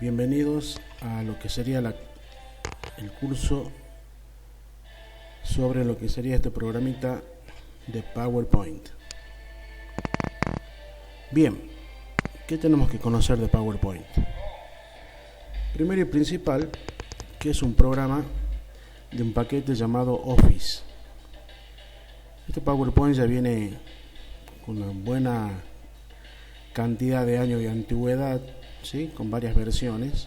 Bienvenidos a lo que sería el curso sobre lo que sería este programita de PowerPoint. Bien, ¿qué tenemos que conocer de PowerPoint? Primero y principal, que es un programa de un paquete llamado Office. Este PowerPoint ya viene con una buena cantidad de años de antigüedad, ¿sí? Con varias versiones,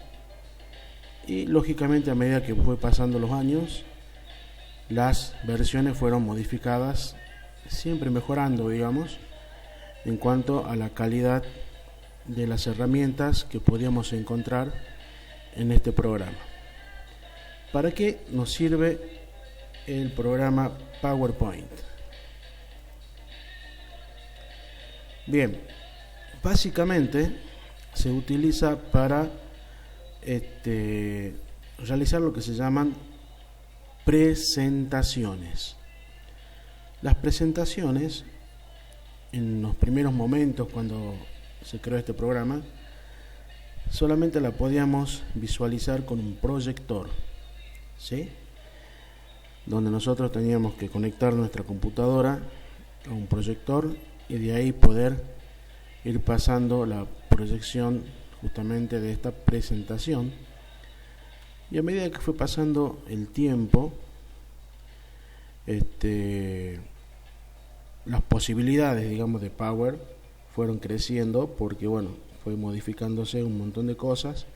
y lógicamente a medida que fue pasando los años las versiones fueron modificadas, siempre mejorando, digamos, en cuanto a la calidad de las herramientas que podíamos encontrar en este programa. ¿Para qué nos sirve el programa PowerPoint? Bien, básicamente se utiliza para realizar lo que se llaman presentaciones. Las presentaciones, en los primeros momentos cuando se creó este programa, solamente la podíamos visualizar con un proyector, ¿sí? Donde nosotros teníamos que conectar nuestra computadora a un proyector y de ahí poder ir pasando la proyección justamente de esta presentación. Y a medida que fue pasando el tiempo, las posibilidades, digamos, de Power fueron creciendo, porque bueno, fue modificándose un montón de cosas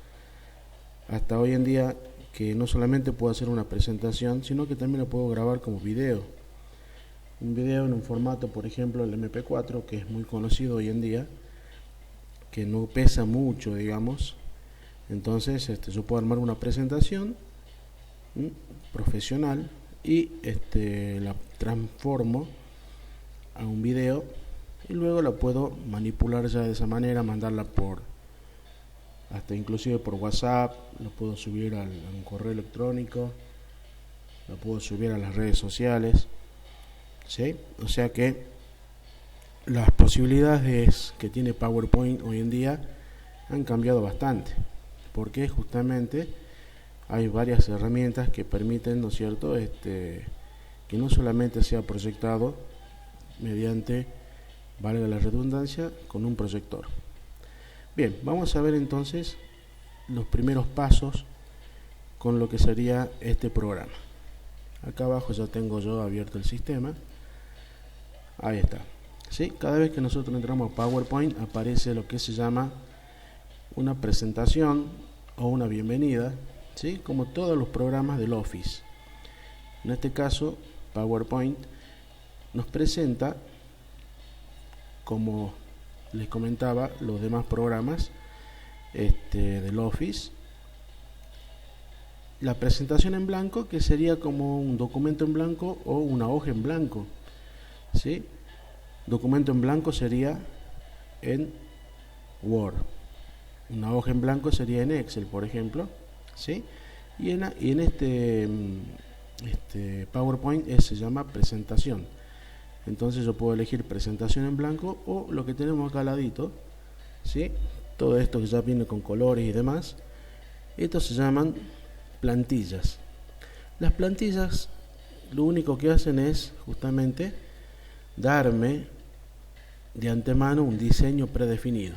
hasta hoy en día, que no solamente puedo hacer una presentación, sino que también lo puedo grabar como video. Un video en un formato, por ejemplo, el MP4, que es muy conocido hoy en día, que no pesa mucho, digamos. Entonces yo puedo armar una presentación profesional y la transformo a un video y luego la puedo manipular ya de esa manera, mandarla hasta inclusive por WhatsApp, lo puedo subir a un correo electrónico, lo puedo subir a las redes sociales, ¿sí? O sea que las posibilidades que tiene PowerPoint hoy en día han cambiado bastante, porque justamente hay varias herramientas que permiten, ¿no es cierto?, que no solamente sea proyectado mediante, valga la redundancia, con un proyector. Bien, vamos a ver entonces los primeros pasos con lo que sería este programa. Acá abajo ya tengo yo abierto el sistema. Ahí está. ¿Sí? Cada vez que nosotros entramos a PowerPoint aparece lo que se llama una presentación o una bienvenida, ¿sí? Como todos los programas del Office. En este caso, PowerPoint nos presenta, como les comentaba, los demás programas del Office. La presentación en blanco, que sería como un documento en blanco o una hoja en blanco, ¿sí? Documento en blanco sería en Word, una hoja en blanco sería en Excel, por ejemplo, ¿sí? Y en este PowerPoint se llama presentación. Entonces yo puedo elegir presentación en blanco o lo que tenemos acá al ladito, ¿sí? Todo esto que ya viene con colores y demás, estos se llaman plantillas. Las plantillas lo único que hacen es justamente darme de antemano un diseño predefinido,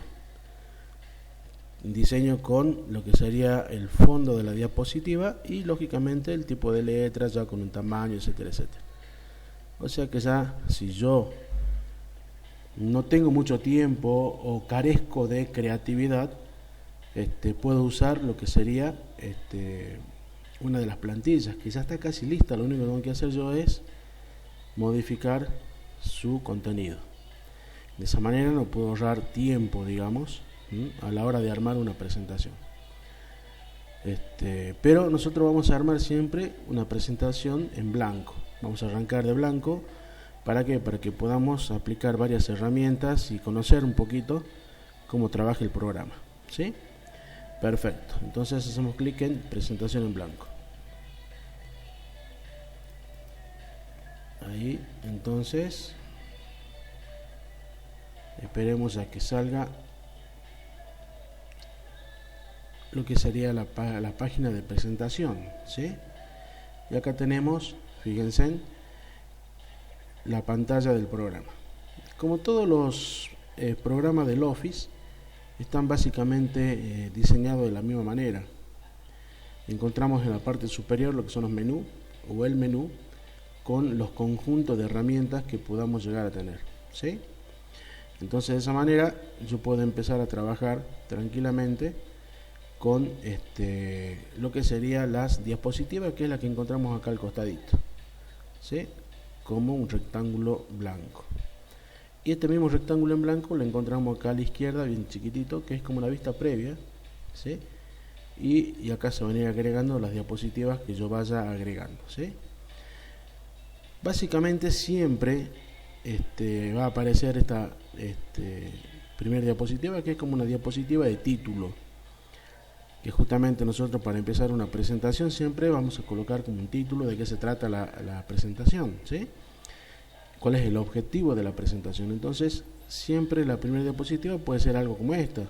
un diseño con lo que sería el fondo de la diapositiva y lógicamente el tipo de letras ya con un tamaño, etcétera, etcétera. O sea que ya, si yo no tengo mucho tiempo o carezco de creatividad, puedo usar lo que sería una de las plantillas que ya está casi lista. Lo único que tengo que hacer yo es modificar su contenido. De esa manera no puedo ahorrar tiempo, digamos, a la hora de armar una presentación. Pero nosotros vamos a armar siempre una presentación en blanco. Vamos a arrancar de blanco. ¿Para qué? Para que podamos aplicar varias herramientas y conocer un poquito cómo trabaja el programa, ¿sí? Perfecto. Entonces hacemos clic en presentación en blanco. Ahí, entonces esperemos a que salga lo que sería la página de presentación, ¿sí? Y acá tenemos, fíjense, la pantalla del programa. Como todos los programas del Office, están básicamente diseñados de la misma manera. Encontramos en la parte superior lo que son los menús o el menú con los conjuntos de herramientas que podamos llegar a tener, ¿sí? Entonces de esa manera yo puedo empezar a trabajar tranquilamente con lo que sería las diapositivas, que es la que encontramos acá al costadito, ¿sí? Como un rectángulo blanco. Y este mismo rectángulo en blanco lo encontramos acá a la izquierda, bien chiquitito, que es como una vista previa, ¿sí? Y acá se van a ir agregando las diapositivas que yo vaya agregando, ¿sí? Básicamente siempre va a aparecer esta primera diapositiva, que es como una diapositiva de título, que justamente nosotros, para empezar una presentación, siempre vamos a colocar como un título de qué se trata la presentación, ¿sí? ¿Cuál es el objetivo de la presentación? Entonces siempre la primera diapositiva puede ser algo como esta,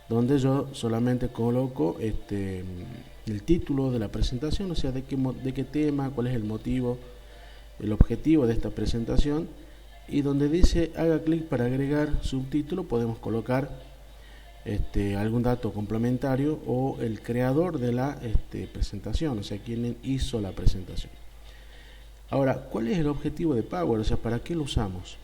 donde yo solamente coloco el título de la presentación, o sea, de qué tema, cuál es el motivo, el objetivo de esta presentación, y donde dice haga clic para agregar subtítulo podemos colocar algún dato complementario o el creador de la presentación, o sea, quien hizo la presentación. Ahora, ¿cuál es el objetivo de Power? O sea, ¿para qué lo usamos?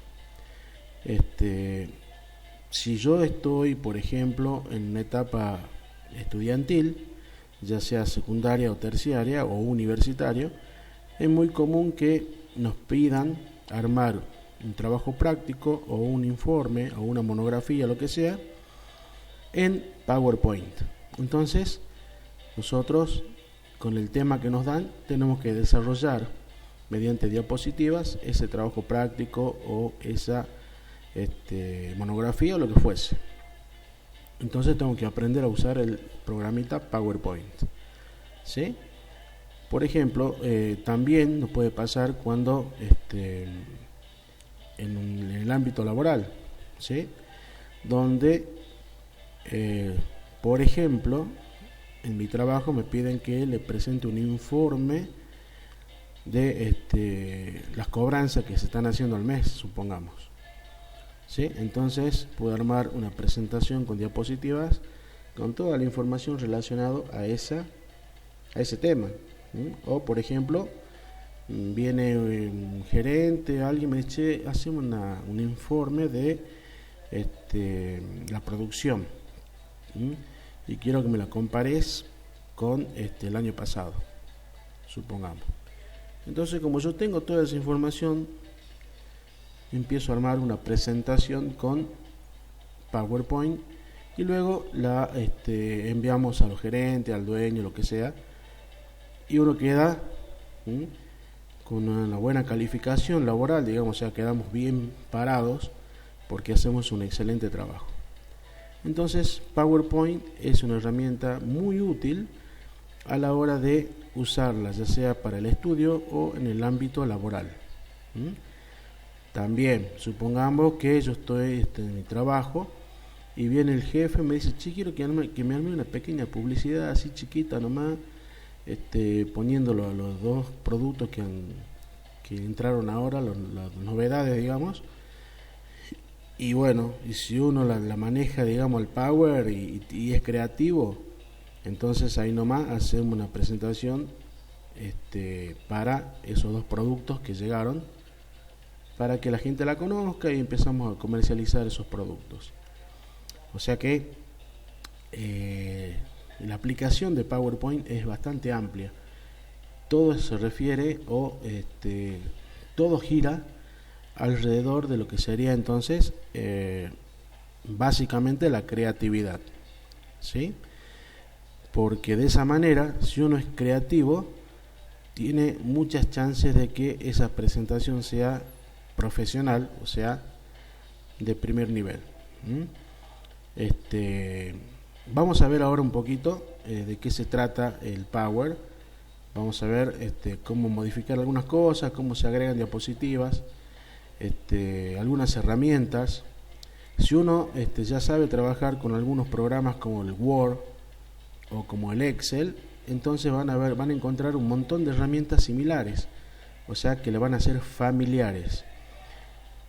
Si yo estoy, por ejemplo, en una etapa estudiantil, ya sea secundaria o terciaria o universitaria, es muy común que nos pidan armar un trabajo práctico o un informe o una monografía, lo que sea, en PowerPoint. Entonces, nosotros, con el tema que nos dan, tenemos que desarrollar mediante diapositivas ese trabajo práctico o esa monografía o lo que fuese. Entonces tengo que aprender a usar el programita PowerPoint, ¿sí? Por ejemplo, también nos puede pasar cuando en el ámbito laboral, ¿sí? Donde por ejemplo, en mi trabajo me piden que le presente un informe de las cobranzas que se están haciendo al mes, supongamos, ¿sí? Entonces puedo armar una presentación con diapositivas con toda la información relacionada a ese tema, ¿sí? O por ejemplo, viene un gerente, alguien me dice, hacemos un informe de la producción, ¿sí? Y quiero que me la compares con el año pasado, supongamos. Entonces, como yo tengo toda esa información, empiezo a armar una presentación con PowerPoint y luego la enviamos a los gerentes, al dueño, lo que sea, y uno queda con una buena calificación laboral, digamos, o sea, quedamos bien parados porque hacemos un excelente trabajo. Entonces, PowerPoint es una herramienta muy útil a la hora de usarla, ya sea para el estudio o en el ámbito laboral. También, supongamos que yo estoy en mi trabajo y viene el jefe y me dice, che, quiero que me arme una pequeña publicidad así chiquita nomás, poniendo los dos productos que entraron ahora, las novedades, digamos. Y bueno, y si uno la maneja, digamos, el Power y es creativo, entonces ahí nomás hacemos una presentación para esos dos productos que llegaron, para que la gente la conozca y empezamos a comercializar esos productos. O sea que la aplicación de PowerPoint es bastante amplia. Todo se refiere todo gira alrededor de lo que sería entonces básicamente la creatividad, ¿sí? Porque de esa manera, si uno es creativo, tiene muchas chances de que esa presentación sea profesional, o sea, de primer nivel. Vamos a ver ahora un poquito de qué se trata el Power. Vamos a ver cómo modificar algunas cosas, cómo se agregan diapositivas, algunas herramientas. Si uno ya sabe trabajar con algunos programas como el Word, o como el Excel, entonces van a encontrar un montón de herramientas similares, o sea que le van a ser familiares.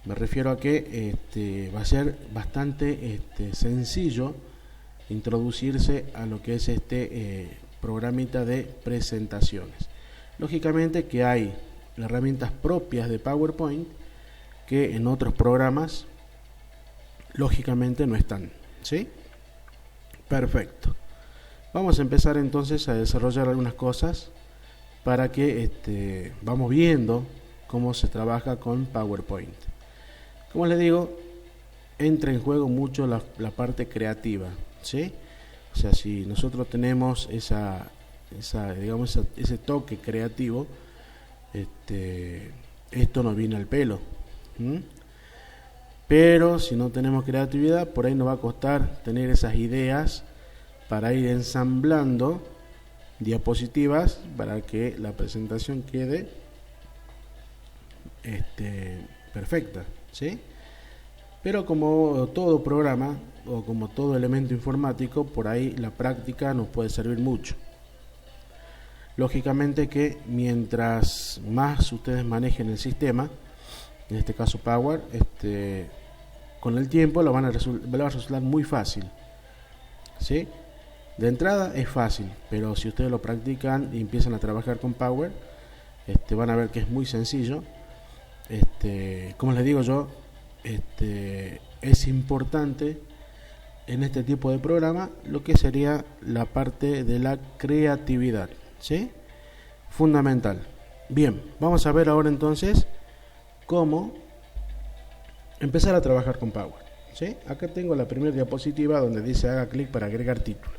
Me refiero a que va a ser bastante sencillo introducirse a lo que es programita de presentaciones. Lógicamente que hay herramientas propias de PowerPoint que en otros programas lógicamente no están, ¿sí? Perfecto. Vamos a empezar entonces a desarrollar algunas cosas para que vamos viendo cómo se trabaja con PowerPoint. Como les digo, entra en juego mucho la parte creativa, ¿sí? O sea, si nosotros tenemos ese toque creativo, esto nos viene al pelo. Pero si no tenemos creatividad, por ahí nos va a costar tener esas ideas para ir ensamblando diapositivas para que la presentación quede perfecta, ¿sí? Pero como todo programa o como todo elemento informático, por ahí la práctica nos puede servir mucho. Lógicamente que mientras más ustedes manejen el sistema, en este caso Power, con el tiempo le va a resultar muy fácil, ¿sí? De entrada es fácil, pero si ustedes lo practican y empiezan a trabajar con Power, van a ver que es muy sencillo. Como les digo yo, es importante en este tipo de programa lo que sería la parte de la creatividad, ¿sí? Fundamental. Bien, vamos a ver ahora entonces cómo empezar a trabajar con Power, ¿sí? Acá tengo la primera diapositiva donde dice haga clic para agregar título.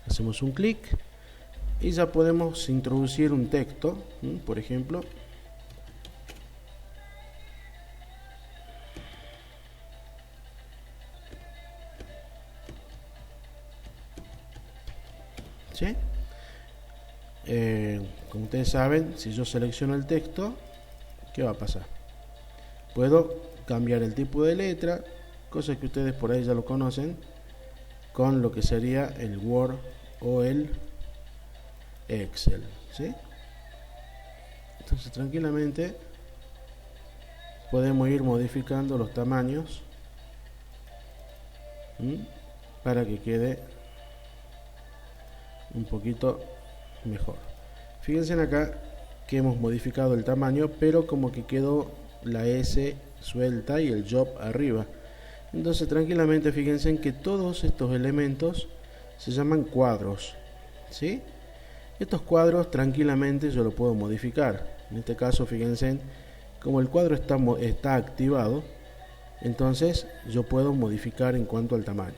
Hacemos un clic y ya podemos introducir un texto, por ejemplo. ¿Sí? Como ustedes saben, si yo selecciono el texto, ¿qué va a pasar? Puedo cambiar el tipo de letra, cosa que ustedes por ahí ya lo conocen, con lo que sería el Word o el Excel, ¿sí? Entonces tranquilamente podemos ir modificando los tamaños para que quede un poquito mejor. Fíjense acá que hemos modificado el tamaño, pero como que quedó la S suelta y el job arriba. Entonces tranquilamente fíjense en que todos estos elementos se llaman cuadros, ¿sí? Estos cuadros tranquilamente yo lo puedo modificar. En este caso fíjense como el cuadro está activado, entonces yo puedo modificar en cuanto al tamaño.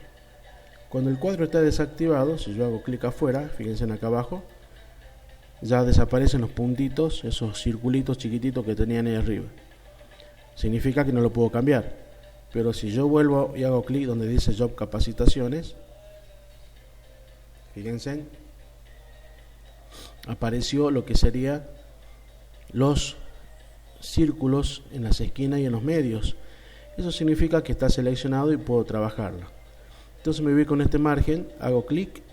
Cuando el cuadro está desactivado, si yo hago clic afuera, fíjense acá abajo, ya desaparecen los puntitos, esos circulitos chiquititos que tenían ahí arriba. Significa que no lo puedo cambiar. Pero si yo vuelvo y hago clic donde dice Job Capacitaciones, fíjense, apareció lo que sería los círculos en las esquinas y en los medios. Eso significa que está seleccionado y puedo trabajarlo. Entonces me voy con este margen, hago clic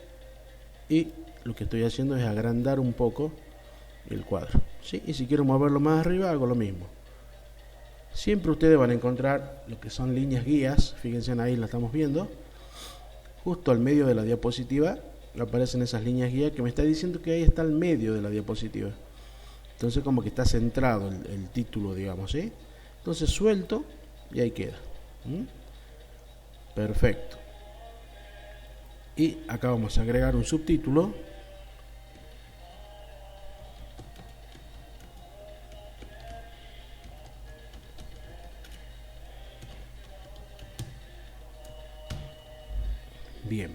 y lo que estoy haciendo es agrandar un poco el cuadro, ¿sí? Y si quiero moverlo más arriba, hago lo mismo. Siempre ustedes van a encontrar lo que son líneas guías, fíjense ahí, la estamos viendo. Justo al medio de la diapositiva aparecen esas líneas guías que me está diciendo que ahí está el medio de la diapositiva. Entonces como que está centrado el título, digamos, ¿sí? Entonces suelto y ahí queda. Perfecto. Y acá vamos a agregar un subtítulo. Bien.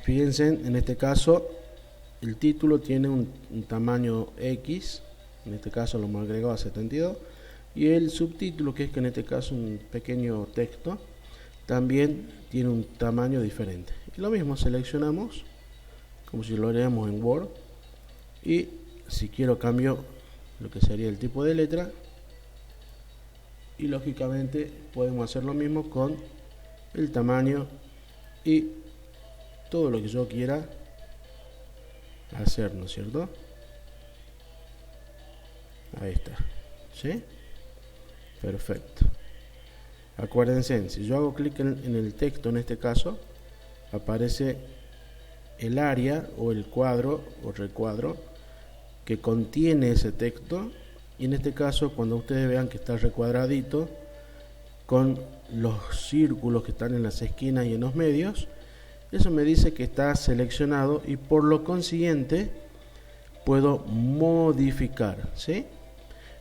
Fíjense, en este caso el título tiene un tamaño X, en este caso lo hemos agregado a 72, y el subtítulo, que es en este caso un pequeño texto, también tiene un tamaño diferente. Y lo mismo, seleccionamos como si lo haríamos en Word, y si quiero cambio lo que sería el tipo de letra, y lógicamente podemos hacer lo mismo con el tamaño y todo lo que yo quiera hacer, ¿no es cierto? Ahí está, ¿sí? Perfecto. Acuérdense, si yo hago clic en el texto, en este caso, aparece el área o el cuadro o recuadro que contiene ese texto, y en este caso, cuando ustedes vean que está recuadradito con los círculos que están en las esquinas y en los medios, eso me dice que está seleccionado y por lo consiguiente puedo modificar, ¿sí?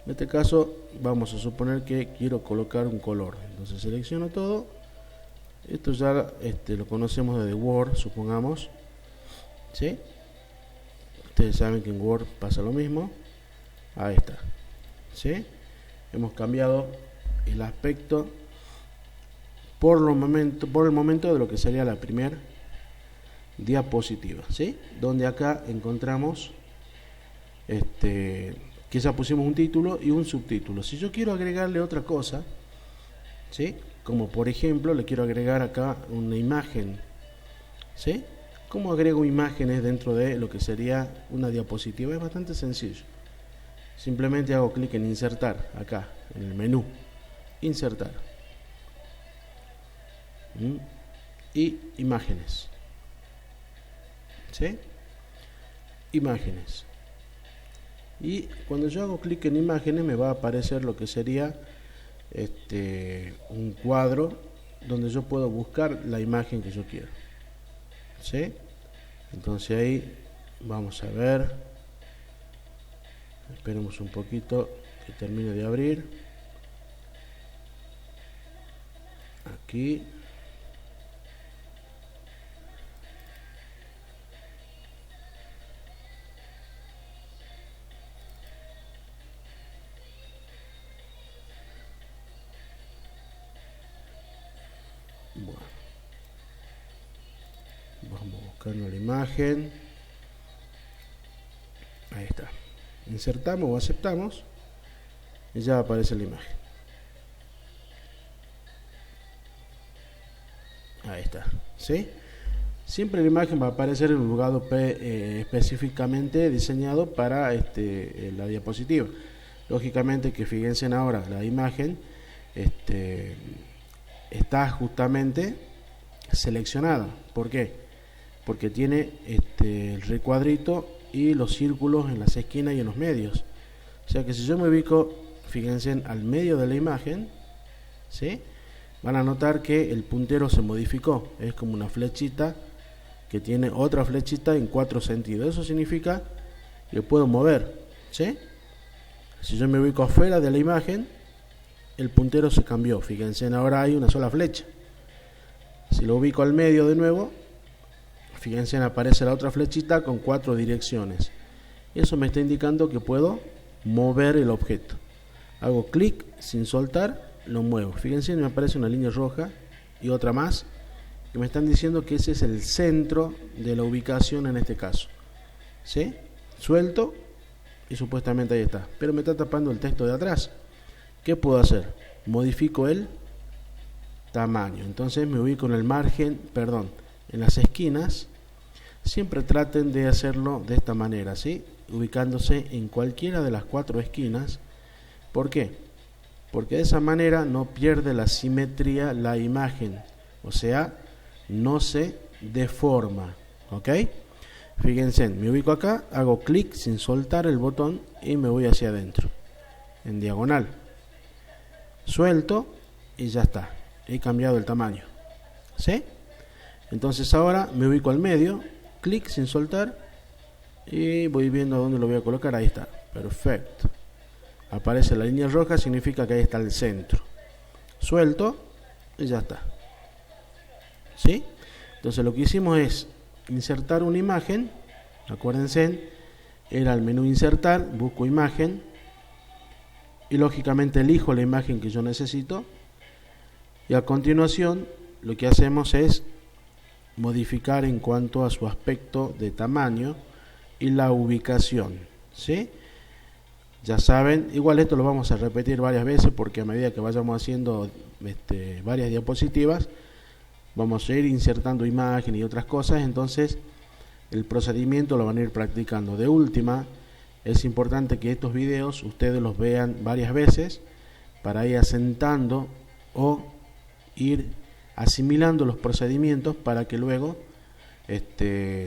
En este caso vamos a suponer que quiero colocar un color, entonces selecciono todo. Esto ya lo conocemos desde Word, supongamos, ¿sí? Ustedes saben que en Word pasa lo mismo. Ahí está, ¿sí? Hemos cambiado el aspecto por el momento de lo que sería la primera diapositiva, ¿sí? Donde acá encontramos que ya pusimos un título y un subtítulo. Si yo quiero agregarle otra cosa, ¿sí? Como por ejemplo le quiero agregar acá una imagen, ¿sí? ¿Cómo agrego imágenes dentro de lo que sería una diapositiva? Es bastante sencillo. Simplemente hago clic en insertar, acá en el menú, insertar, y imágenes, ¿sí? Imágenes. Y cuando yo hago clic en imágenes me va a aparecer lo que sería un cuadro donde yo puedo buscar la imagen que yo quiero, ¿sí? Entonces ahí vamos a ver, esperemos un poquito que termine de abrir. Aquí bueno, vamos buscando la imagen. Ahí está, insertamos o aceptamos y ya aparece la imagen. Ahí está, ¿sí? Siempre la imagen va a aparecer en un lugar específicamente diseñado para la diapositiva. Lógicamente que fíjense ahora, la imagen está justamente seleccionada. ¿Por qué? Porque tiene el recuadrito y los círculos en las esquinas y en los medios. O sea que si yo me ubico, fíjense, al medio de la imagen, ¿sí? Van a notar que el puntero se modificó. Es como una flechita que tiene otra flechita en 4 sentidos. Eso significa que puedo mover, ¿sí? Si yo me ubico afuera de la imagen, el puntero se cambió. Fíjense, ahora hay una sola flecha. Si lo ubico al medio de nuevo, fíjense, aparece la otra flechita con 4 direcciones. Eso me está indicando que puedo mover el objeto. Hago clic sin soltar, lo muevo. Fíjense, me aparece una línea roja y otra más que me están diciendo que ese es el centro de la ubicación en este caso, ¿sí? Suelto y supuestamente ahí está, pero me está tapando el texto de atrás. ¿Qué puedo hacer? Modifico el tamaño. Entonces me ubico en el margen, en las esquinas. Siempre traten de hacerlo de esta manera, ¿sí? Ubicándose en cualquiera de las 4 esquinas. ¿Por qué? Porque de esa manera no pierde la simetría la imagen, o sea, no se deforma, ¿ok? Fíjense, me ubico acá, hago clic sin soltar el botón y me voy hacia adentro, en diagonal. Suelto y ya está, he cambiado el tamaño, ¿sí? Entonces ahora me ubico al medio, clic sin soltar y voy viendo dónde lo voy a colocar. Ahí está, perfecto. Aparece la línea roja, significa que ahí está el centro. Suelto y ya está, ¿sí? Entonces lo que hicimos es insertar una imagen. Acuérdense, era el menú insertar, busco imagen y lógicamente elijo la imagen que yo necesito, y a continuación lo que hacemos es modificar en cuanto a su aspecto de tamaño y la ubicación, ¿sí? Ya saben, igual esto lo vamos a repetir varias veces porque a medida que vayamos haciendo varias diapositivas vamos a ir insertando imágenes y otras cosas, entonces el procedimiento lo van a ir practicando. De última, es importante que estos videos ustedes los vean varias veces para ir asentando o ir asimilando los procedimientos para que luego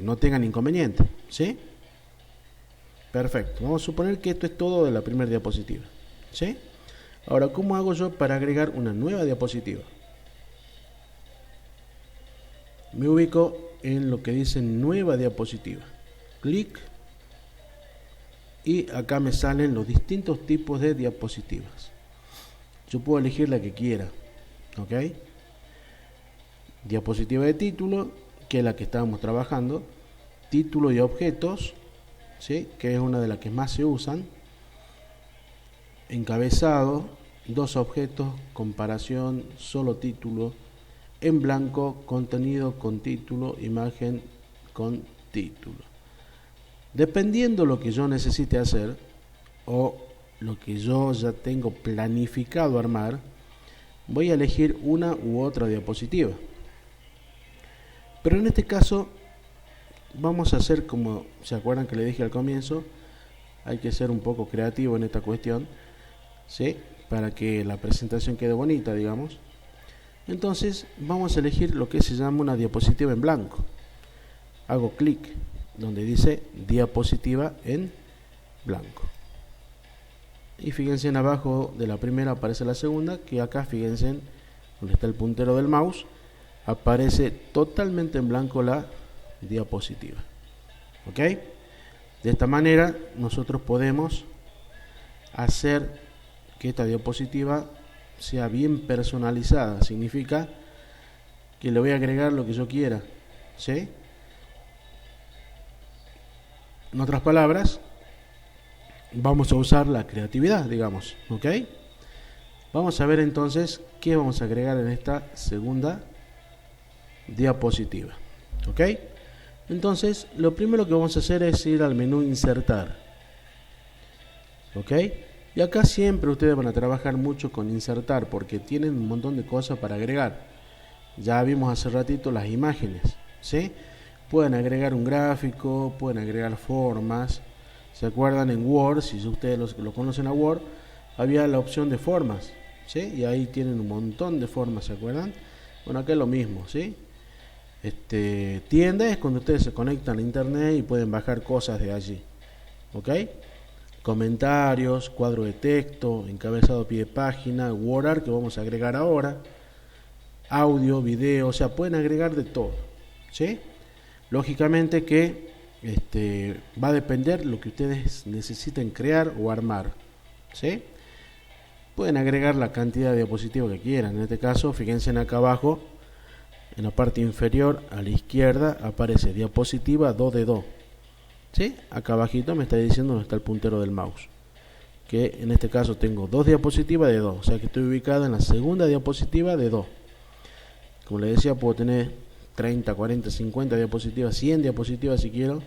no tengan inconveniente, ¿sí? Perfecto, vamos a suponer que esto es todo de la primera diapositiva, ¿sí? Ahora, ¿cómo hago yo para agregar una nueva diapositiva? Me ubico en lo que dice nueva diapositiva, clic, y acá me salen los distintos tipos de diapositivas. Yo puedo elegir la que quiera, ¿ok? Diapositiva de título, que es la que estábamos trabajando, título y objetos, ¿sí? Que es una de las que más se usan, encabezado, dos objetos, comparación, solo título, en blanco, contenido con título, imagen con título. Dependiendo lo que yo necesite hacer o lo que yo ya tengo planificado armar, voy a elegir una u otra diapositiva. Pero en este caso vamos a hacer como, ¿se acuerdan que le dije al comienzo? Hay que ser un poco creativo en esta cuestión, ¿sí? Para que la presentación quede bonita, digamos. Entonces vamos a elegir lo que se llama una diapositiva en blanco. Hago clic donde dice diapositiva en blanco. Y fíjense, en abajo de la primera aparece la segunda, que acá fíjense donde está el puntero del mouse, aparece totalmente en blanco la diapositiva. ¿Ok? De esta manera nosotros podemos hacer que esta diapositiva sea bien personalizada. Significa que le voy a agregar lo que yo quiera, ¿sí? En otras palabras, vamos a usar la creatividad, digamos, ¿ok? Vamos a ver entonces qué vamos a agregar en esta segunda diapositiva, ¿ok? Entonces, lo primero que vamos a hacer es ir al menú insertar, ¿ok? Y acá siempre ustedes van a trabajar mucho con insertar porque tienen un montón de cosas para agregar. Ya vimos hace ratito las imágenes, ¿sí? Pueden agregar un gráfico, pueden agregar formas. ¿Se acuerdan en Word? Si ustedes lo conocen a Word, había la opción de formas, ¿sí? Y ahí tienen un montón de formas, ¿se acuerdan? Bueno, acá es lo mismo, ¿sí? Tienda es cuando ustedes se conectan a internet y pueden bajar cosas de allí, ¿ok? Comentarios, cuadro de texto, encabezado pie de página, WordArt que vamos a agregar ahora, audio, video, o sea, pueden agregar de todo, ¿sí? Lógicamente que va a depender lo que ustedes necesiten crear o armar, ¿sí? Pueden agregar la cantidad de diapositivas que quieran. En este caso, fíjense en acá abajo, en la parte inferior a la izquierda aparece diapositiva 2 de 2, ¿sí? Acá abajito me está diciendo dónde está el puntero del mouse, que en este caso tengo dos diapositivas de 2, o sea que estoy ubicado en la segunda diapositiva de 2. Como les decía, puedo tener 30, 40, 50 diapositivas, 100 diapositivas si quiero,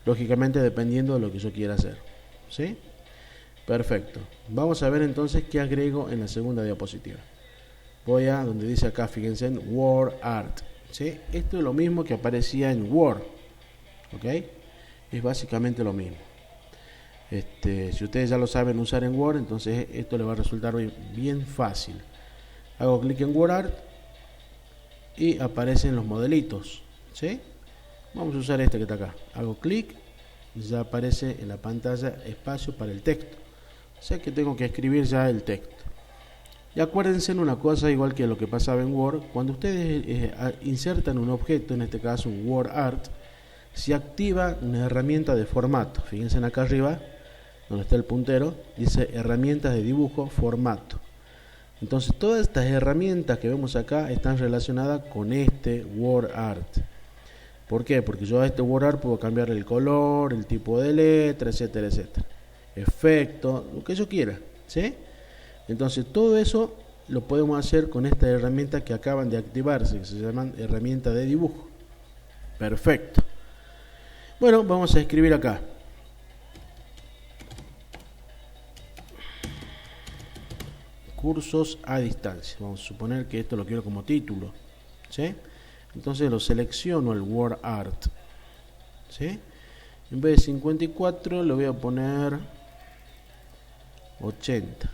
lógicamente dependiendo de lo que yo quiera hacer, ¿sí? Perfecto. Vamos a ver entonces qué agrego en la segunda diapositiva. Voy a donde dice acá, fíjense en WordArt, ¿sí? Esto es lo mismo que aparecía en Word, ¿ok? Es básicamente lo mismo. Si ustedes ya lo saben usar en Word, entonces esto le va a resultar bien fácil. Hago clic en WordArt y aparecen los modelitos, ¿sí? Vamos a usar este que está acá. Hago clic y ya aparece en la pantalla espacio para el texto. O sea que tengo que escribir ya el texto. Y acuérdense en una cosa, igual que lo que pasaba en Word, cuando ustedes insertan un objeto, en este caso un WordArt, se activa una herramienta de formato. Fíjense en acá arriba, donde está el puntero, dice herramientas de dibujo, formato. Entonces todas estas herramientas que vemos acá están relacionadas con este WordArt. ¿Por qué? Porque yo a este WordArt puedo cambiar el color, el tipo de letra, etcétera, etcétera. Efecto, lo que yo quiera, ¿sí? Entonces todo eso lo podemos hacer con esta herramienta que acaban de activarse, que se llaman herramienta de dibujo. Perfecto. Bueno, vamos a escribir acá. Cursos a distancia. Vamos a suponer que esto lo quiero como título, ¿sí? Entonces lo selecciono el word art, ¿sí? En vez de 54 le voy a poner 80.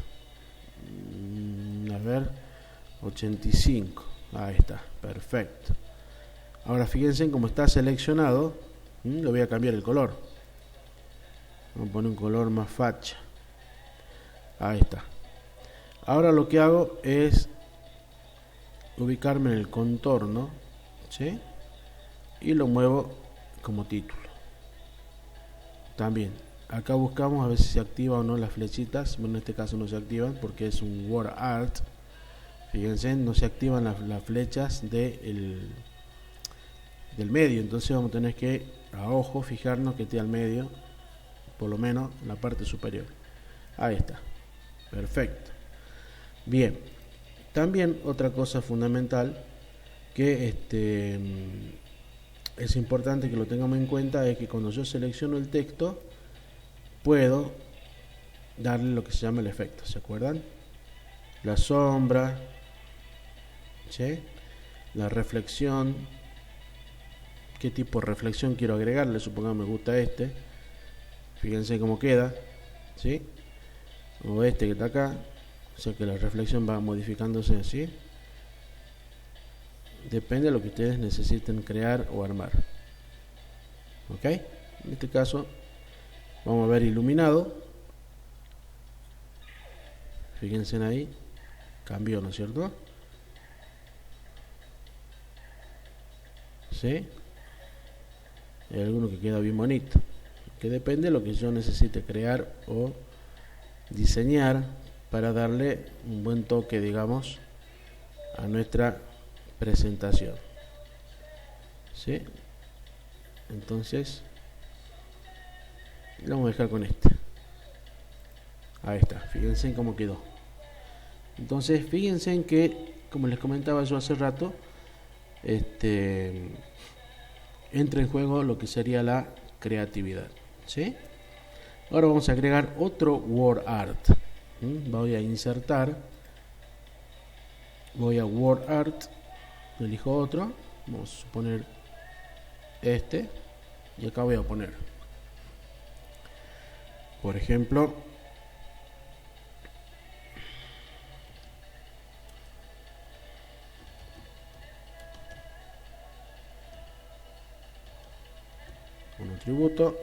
A ver, 85. Ahí está, perfecto. Ahora fíjense en cómo está seleccionado. Le voy a cambiar el color. Vamos a poner un color más facha. Ahí está. Ahora lo que hago es ubicarme en el contorno, ¿sí? Y lo muevo como título. También acá buscamos a ver si se activa o no las flechitas. Bueno, en este caso no se activan porque es un word art. Fíjense, no se activan las flechas del medio. Entonces vamos a tener que a ojo fijarnos que esté al medio, por lo menos en la parte superior. Ahí está, perfecto. Bien, también otra cosa fundamental que es importante que lo tengamos en cuenta es que cuando yo selecciono el texto puedo darle lo que se llama el efecto, ¿se acuerdan? La sombra, ¿sí? La reflexión, qué tipo de reflexión quiero agregarle, supongamos me gusta fíjense cómo queda, ¿sí? O que está acá, o sea que la reflexión va modificándose así, depende de lo que ustedes necesiten crear o armar, ¿ok? En este caso vamos a ver iluminado, fíjense ahí, cambió, ¿no es cierto? ¿Sí? Hay alguno que queda bien bonito, que depende de lo que yo necesite crear o diseñar para darle un buen toque, digamos, a nuestra presentación, ¿sí? Entonces lo vamos a dejar con ahí está, fíjense en cómo quedó. Entonces fíjense en que, como les comentaba yo hace rato, entra en juego lo que sería la creatividad, ¿sí? Ahora vamos a agregar otro word art. Voy a insertar, voy a word art, elijo otro, vamos a suponer y acá voy a poner, por ejemplo, un atributo,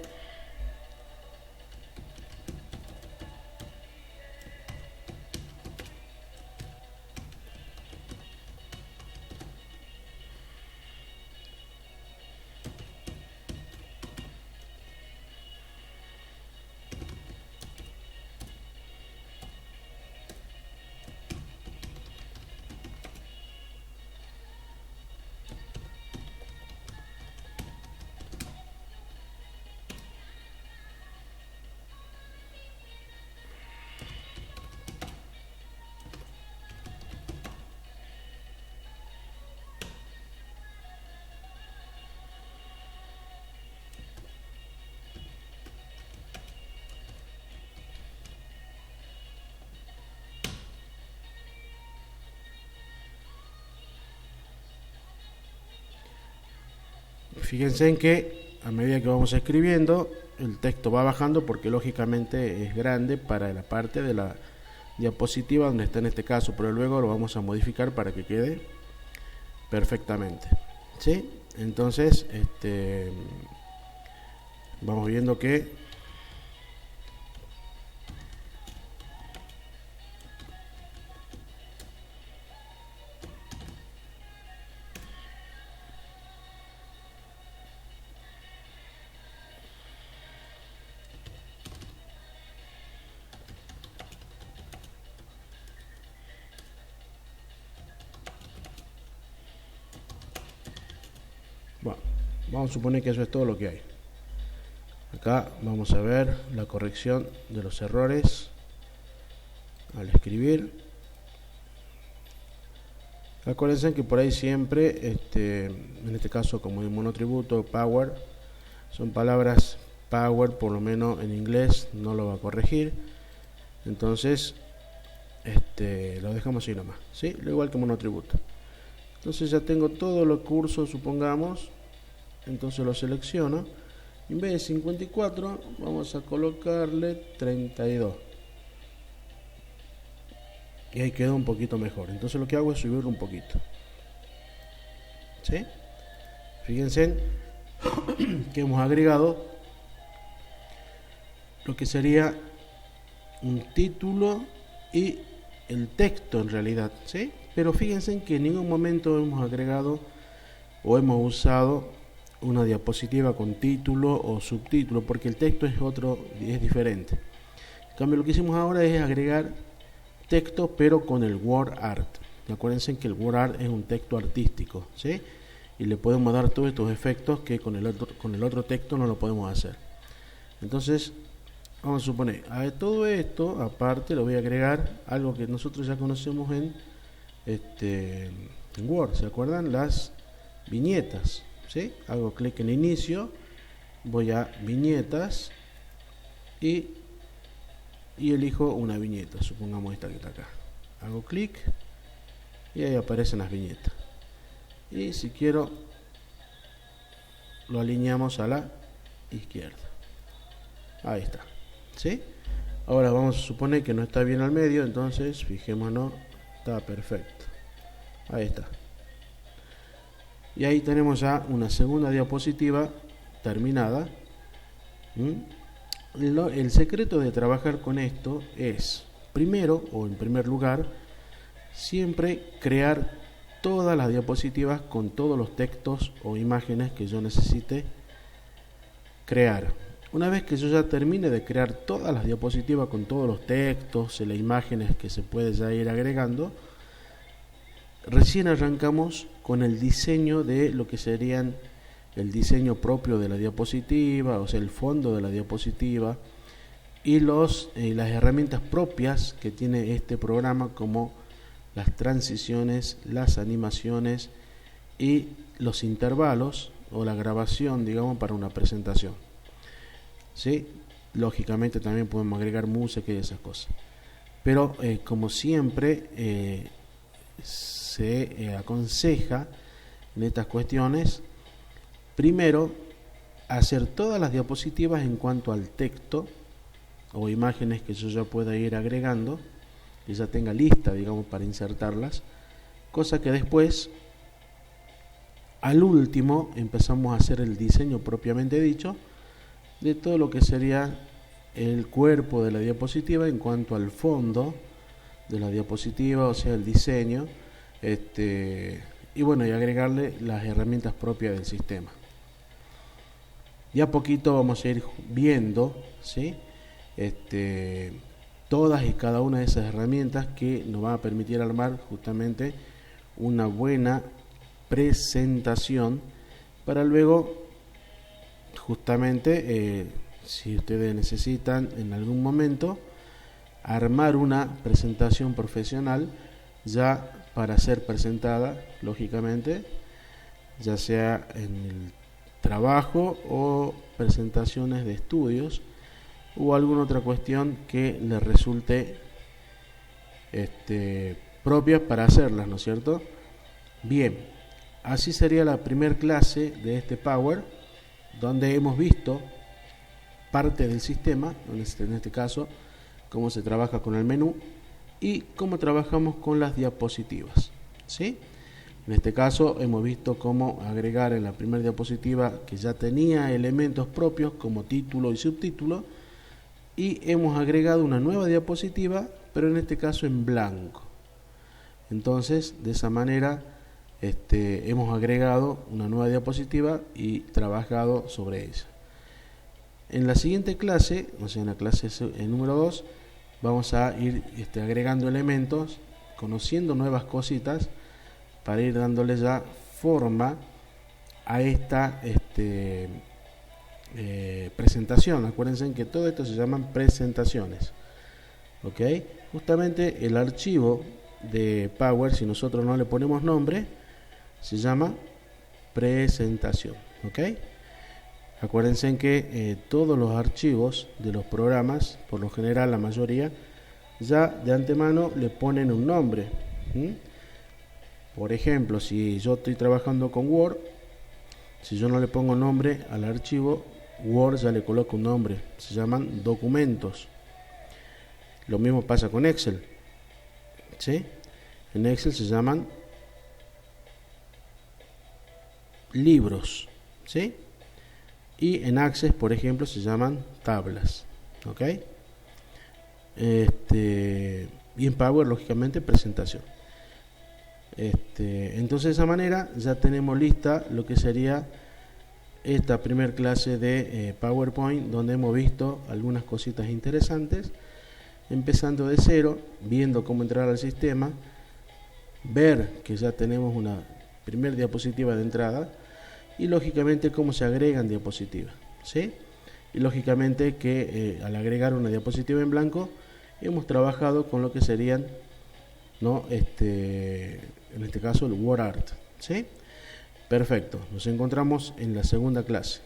fíjense en que a medida que vamos escribiendo el texto va bajando porque lógicamente es grande para la parte de la diapositiva donde está en este caso, pero luego lo vamos a modificar para que quede perfectamente, ¿sí? Entonces vamos viendo que bueno, vamos a suponer que eso es todo lo que hay. Acá vamos a ver la corrección de los errores al escribir. Acuérdense que por ahí siempre, en este caso como en monotributo, power, son palabras power, por lo menos en inglés no lo va a corregir. Entonces, lo dejamos así nomás, ¿sí? Lo igual que monotributo. Entonces ya tengo todos los cursos, supongamos. Entonces lo selecciono. En vez de 54 vamos a colocarle 32. Y ahí quedó un poquito mejor. Entonces lo que hago es subirlo un poquito. ¿Sí? Fíjense que hemos agregado lo que sería un título y el texto en realidad, ¿sí? Pero fíjense que en ningún momento hemos agregado o hemos usado una diapositiva con título o subtítulo, porque el texto es diferente. En cambio, lo que hicimos ahora es agregar texto, pero con el WordArt. Acuérdense que el WordArt es un texto artístico, ¿sí? Y le podemos dar todos estos efectos que con el otro texto no lo podemos hacer. Entonces, vamos a suponer, a todo esto, aparte, le voy a agregar algo que nosotros ya conocemos en Word. ¿Se acuerdan? Las viñetas, ¿sí? Hago clic en inicio, voy a viñetas y elijo una viñeta, supongamos esta que está acá. Hago clic y ahí aparecen las viñetas. Y si quiero, lo alineamos a la izquierda. Ahí está, ¿sí? Ahora vamos a suponer que no está bien al medio, entonces fijémonos, está perfecto. Ahí está. Y ahí tenemos ya una segunda diapositiva terminada. El secreto de trabajar con esto es, primero o en primer lugar, siempre crear todas las diapositivas con todos los textos o imágenes que yo necesite crear. Una vez que yo ya termine de crear todas las diapositivas con todos los textos y las imágenes que se puede ya ir agregando, recién arrancamos con el diseño de lo que serían el diseño propio de la diapositiva, o sea, el fondo de la diapositiva y las herramientas propias que tiene este programa, como las transiciones, las animaciones y los intervalos o la grabación, digamos, para una presentación. ¿Sí? Lógicamente también podemos agregar música y esas cosas. Pero como siempre se aconseja en estas cuestiones, primero hacer todas las diapositivas en cuanto al texto o imágenes que yo ya pueda ir agregando, que ya tenga lista, digamos, para insertarlas, cosa que después, al último, empezamos a hacer el diseño propiamente dicho de todo lo que sería el cuerpo de la diapositiva en cuanto al fondo de la diapositiva, o sea, el diseño, y bueno, y agregarle las herramientas propias del sistema. Y a poquito vamos a ir viendo, ¿sí? Todas y cada una de esas herramientas que nos van a permitir armar justamente una buena presentación para luego, justamente, si ustedes necesitan en algún momento armar una presentación profesional ya para ser presentada, lógicamente, ya sea en el trabajo o presentaciones de estudios o alguna otra cuestión que les resulte propia para hacerlas, ¿no es cierto? Bien, así sería la primera clase de este Power, donde hemos visto parte del sistema, en este caso cómo se trabaja con el menú y cómo trabajamos con las diapositivas, ¿sí? En este caso hemos visto cómo agregar en la primera diapositiva, que ya tenía elementos propios como título y subtítulo, y hemos agregado una nueva diapositiva, pero en este caso en blanco. Entonces, de esa manera hemos agregado una nueva diapositiva y trabajado sobre ella. En la siguiente clase, o sea, en la clase número 2, vamos a ir agregando elementos, conociendo nuevas cositas, para ir dándole ya forma a esta presentación. Acuérdense que todo esto se llaman presentaciones, ¿ok? Justamente el archivo de Power, si nosotros no le ponemos nombre, se llama presentación, ¿ok? Acuérdense que todos los archivos de los programas, por lo general la mayoría, ya de antemano le ponen un nombre. Por ejemplo, si yo estoy trabajando con Word, si yo no le pongo nombre al archivo, Word ya le coloca un nombre, se llaman documentos. Lo mismo pasa con Excel, ¿sí? En Excel se llaman libros, ¿sí? Y en Access, por ejemplo, se llaman tablas, ¿ok? Y en Power, lógicamente, presentación. Entonces de esa manera ya tenemos lista lo que sería esta primer clase de PowerPoint, donde hemos visto algunas cositas interesantes, empezando de cero, viendo cómo entrar al sistema, ver que ya tenemos una primer diapositiva de entrada y lógicamente cómo se agregan diapositivas, ¿sí? Y lógicamente que al agregar una diapositiva en blanco hemos trabajado con lo que serían, ¿no? En este caso el WordArt, ¿sí? Perfecto, nos encontramos en la segunda clase.